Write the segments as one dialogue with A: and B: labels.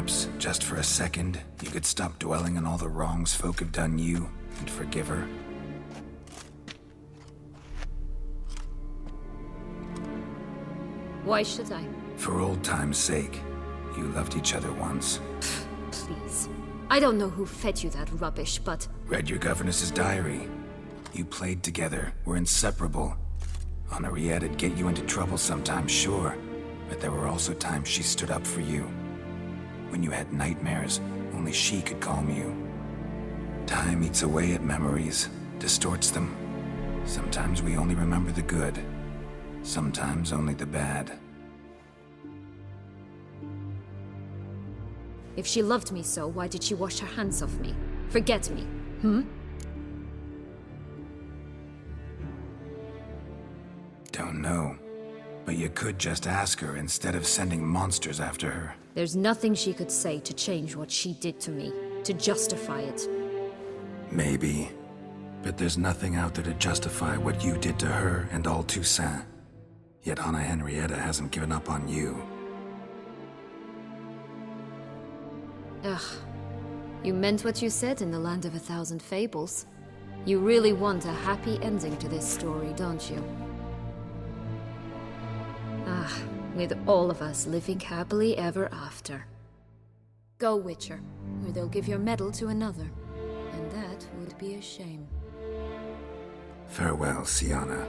A: Perhaps, just for a second, you could stop dwelling on all the wrongs folk have done you and forgive her.
B: Why should I?
A: For old time's sake. You loved each other once.
B: Please. I don't know who fed you that rubbish, but...
A: Read your governess's diary. You played together, were inseparable. Henriette'd get you into trouble sometimes, sure. But there were also times she stood up for you. When you had nightmares, only she could calm you. Time eats away at memories, distorts them. Sometimes we only remember the good. Sometimes only the bad.
B: If she loved me so, why did she wash her hands off me? Forget me,
A: Don't know. But you could just ask her instead of sending monsters after her.
B: There's nothing she could say to change what she did to me, to justify it.
A: Maybe. But there's nothing out there to justify what you did to her and all Toussaint. Yet Anna Henrietta hasn't given up on you.
B: Ugh. You meant what you said in the Land of a Thousand Fables. You really want a happy ending to this story, don't you? Ah, with all of us living happily ever after. Go, Witcher, or they'll give your medal to another. And that would be a shame.
A: Farewell, Syanna.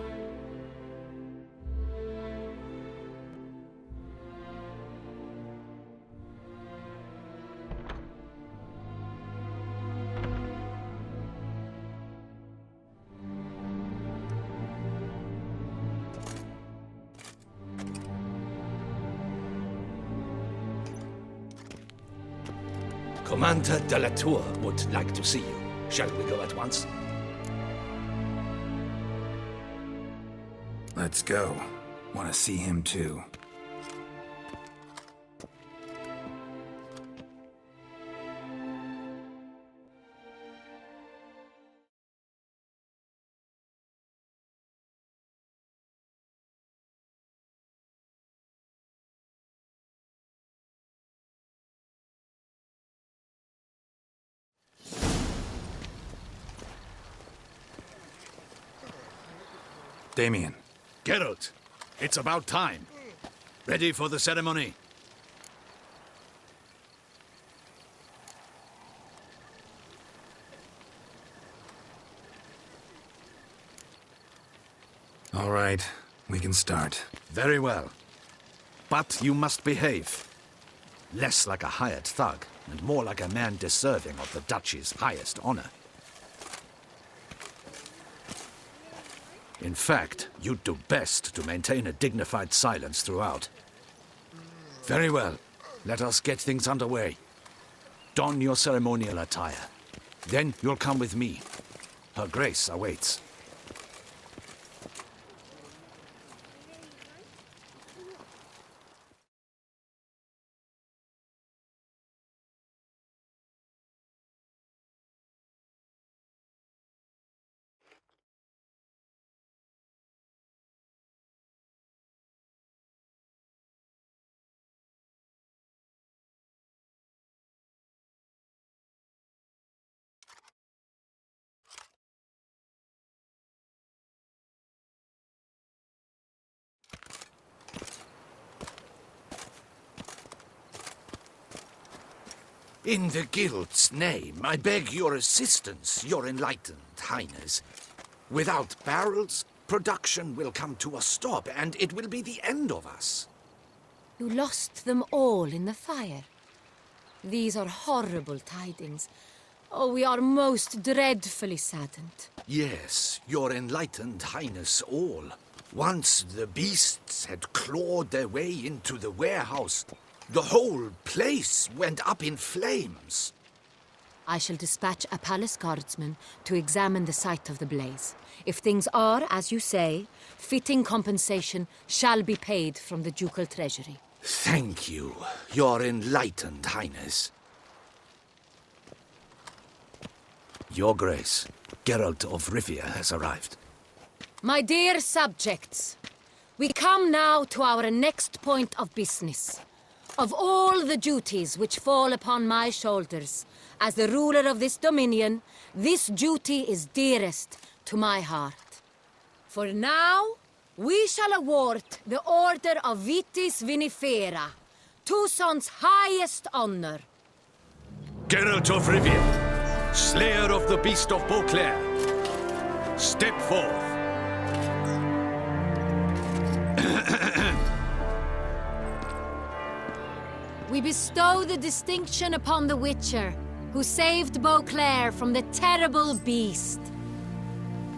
C: Commander de la Tour would like to see you. Shall we go at once?
A: Let's go. Want to see him too. Damien.
D: Geralt, it's about time. Ready for the ceremony?
A: All right, we can start.
D: Very well. But you must behave. Less like a hired thug, and more like a man deserving of the Duchy's highest honor. In fact, you'd do best to maintain a dignified silence throughout. Very well. Let us get things underway. Don your ceremonial attire. Then you'll come with me. Her Grace awaits. In the Guild's name, I beg your assistance, your enlightened highness. Without barrels, production will come to a stop, and it will be the end of us.
E: You lost them all in the fire. These are horrible tidings. Oh, we are most dreadfully saddened.
D: Yes, your enlightened highness all. Once the beasts had clawed their way into the warehouse, the whole place went up in flames.
E: I shall dispatch a palace guardsman to examine the site of the blaze. If things are, as you say, fitting compensation shall be paid from the ducal treasury.
D: Thank you, your enlightened highness. Your Grace, Geralt of Rivia has arrived.
E: My dear subjects, we come now to our next point of business. Of all the duties which fall upon my shoulders, as the ruler of this dominion, this duty is dearest to my heart. For now, we shall award the Order of Vitis Vinifera, Toussaint's highest honor.
D: Geralt of Rivia, Slayer of the Beast of Beauclair, step forth.
E: We bestow the distinction upon the Witcher, who saved Beauclair from the terrible beast.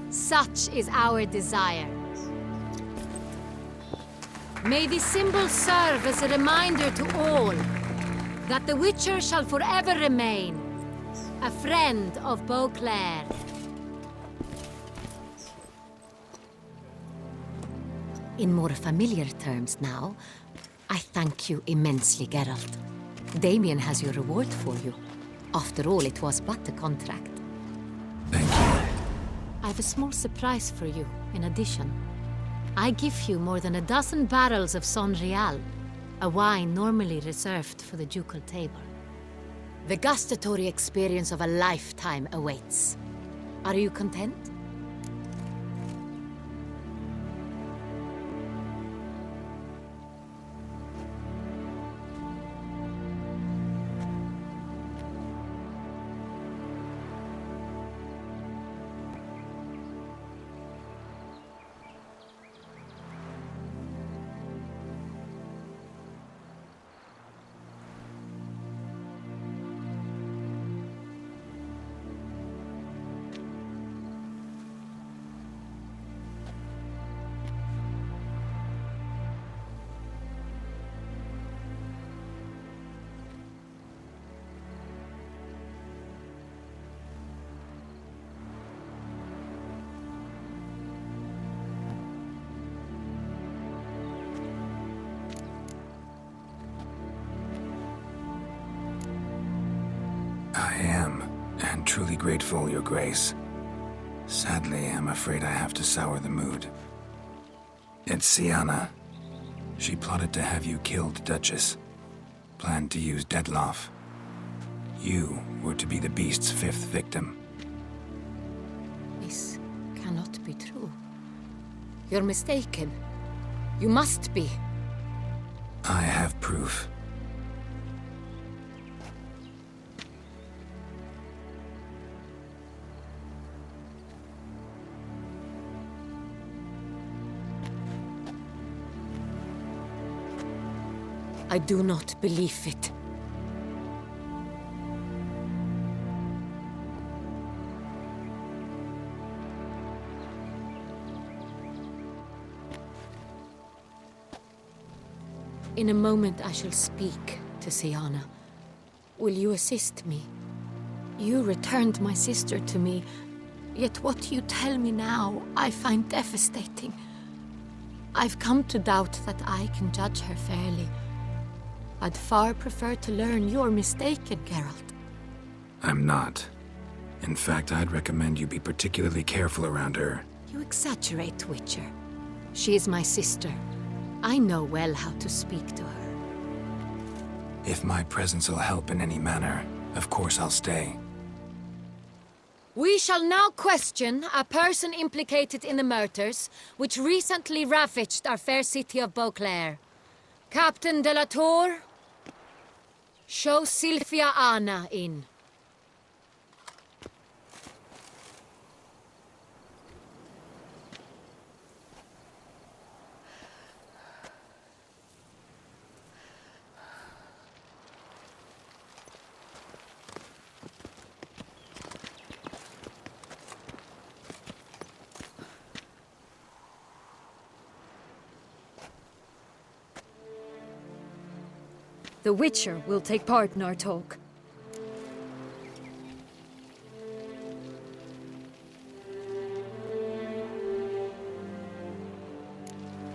E: Such is our desire. May this symbol serve as a reminder to all that the Witcher shall forever remain a friend of Beauclair. In more familiar terms now, I thank you immensely, Geralt. Damien has your reward for you. After all, it was but a contract.
A: Thank you.
E: I have a small surprise for you, in addition. I give you more than a dozen barrels of Sonreal, a wine normally reserved for the ducal table. The gustatory experience of a lifetime awaits. Are you content?
A: I am, and truly grateful, Your Grace. Sadly, I'm afraid I have to sour the mood. It's Syanna. She plotted to have you killed, Duchess. Planned to use Dettlaff. You were to be the beast's fifth victim.
E: This cannot be true. You're mistaken. You must be.
A: I have proof.
E: I do not believe it. In a moment I shall speak to Syanna. Will you assist me? You returned my sister to me, yet what you tell me now I find devastating. I've come to doubt that I can judge her fairly. I'd far prefer to learn you're mistaken, Geralt.
A: I'm not. In fact, I'd recommend you be particularly careful around her.
E: You exaggerate, Witcher. She is my sister. I know well how to speak to her.
A: If my presence will help in any manner, of course I'll stay.
E: We shall now question a person implicated in the murders which recently ravaged our fair city of Beauclair. Captain de la Tour, show Sylvia Anna in.
B: The Witcher will take part in our talk.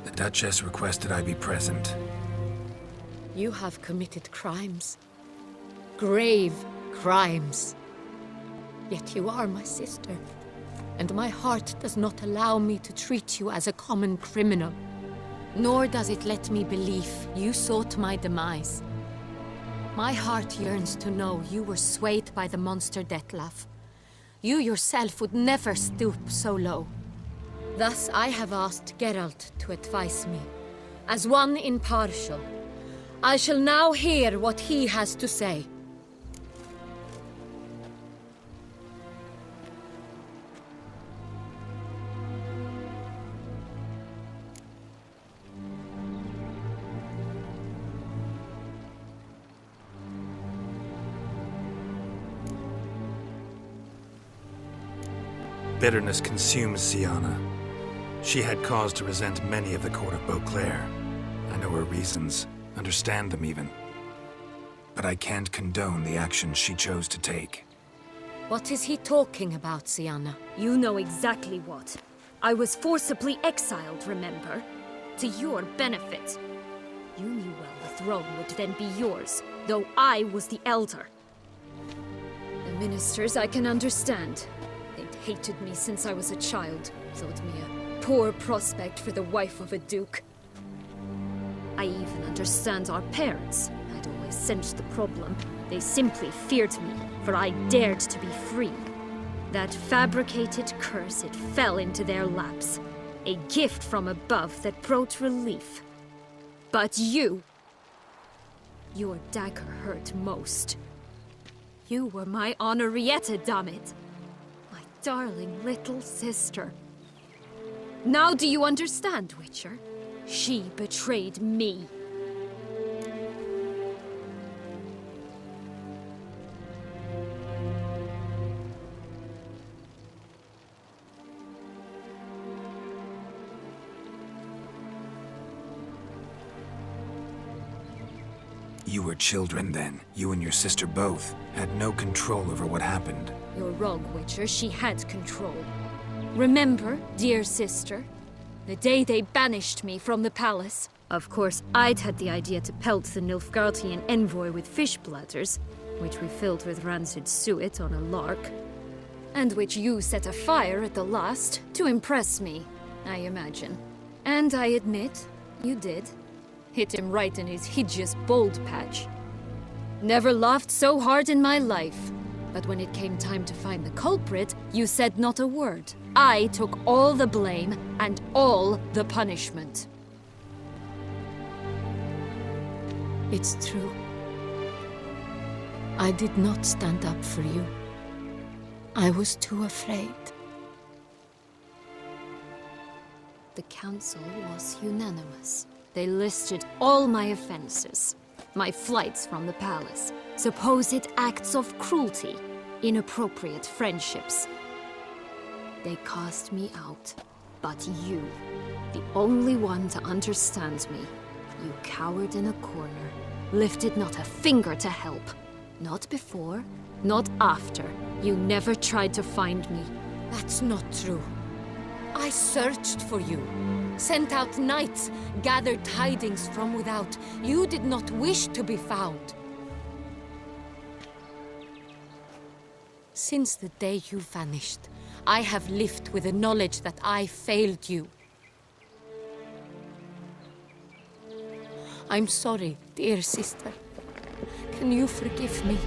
A: The Duchess requested I be present.
E: You have committed crimes. Grave crimes. Yet you are my sister, and my heart does not allow me to treat you as a common criminal. Nor does it let me believe you sought my demise My heart yearns to know you were swayed by the monster Dettlaff. You yourself would never stoop so low. Thus I have asked Geralt to advise me. As one impartial, I shall now hear what he has to say.
A: Bitterness consumes Syanna. She had cause to resent many of the court of Beauclair. I know her reasons, understand them even. But I can't condone the actions she chose to take.
E: What is he talking about, Syanna?
B: You know exactly what. I was forcibly exiled, remember? To your benefit. You knew well the throne would then be yours, though I was the elder. The ministers I can understand. They'd hated me since I was a child, thought me a poor prospect for the wife of a duke. I even understand our parents. I'd always sensed the problem. They simply feared me, for I dared to be free. That fabricated curse, it fell into their laps. A gift from above that brought relief. But you... your dagger hurt most. You were my Henrietta, dammit. My darling little sister. Now do you understand, Witcher? She betrayed me.
A: You were children then. You and your sister both had no control over what happened.
B: You're wrong, Witcher. She had control. Remember, dear sister, the day they banished me from the palace? Of course, I'd had the idea to pelt the Nilfgaardian envoy with fish bladders, which we filled with rancid suet on a lark, and which you set afire at the last to impress me, I imagine. And I admit, you did. Hit him right in his hideous bald patch. Never laughed so hard in my life. But when it came time to find the culprit, you said not a word. I took all the blame and all the punishment.
E: It's true. I did not stand up for you. I was too afraid.
B: The council was unanimous. They listed all my offenses. My flights from the palace, supposed acts of cruelty, inappropriate friendships. They cast me out. But you, the only one to understand me, you cowered in a corner, lifted not a finger to help. Not before, not after. You never tried to find me.
E: That's not true. I searched for you. Sent out knights, gathered tidings from without. You did not wish to be found. Since the day you vanished, I have lived with the knowledge that I failed you. I'm sorry, dear sister. Can you forgive me?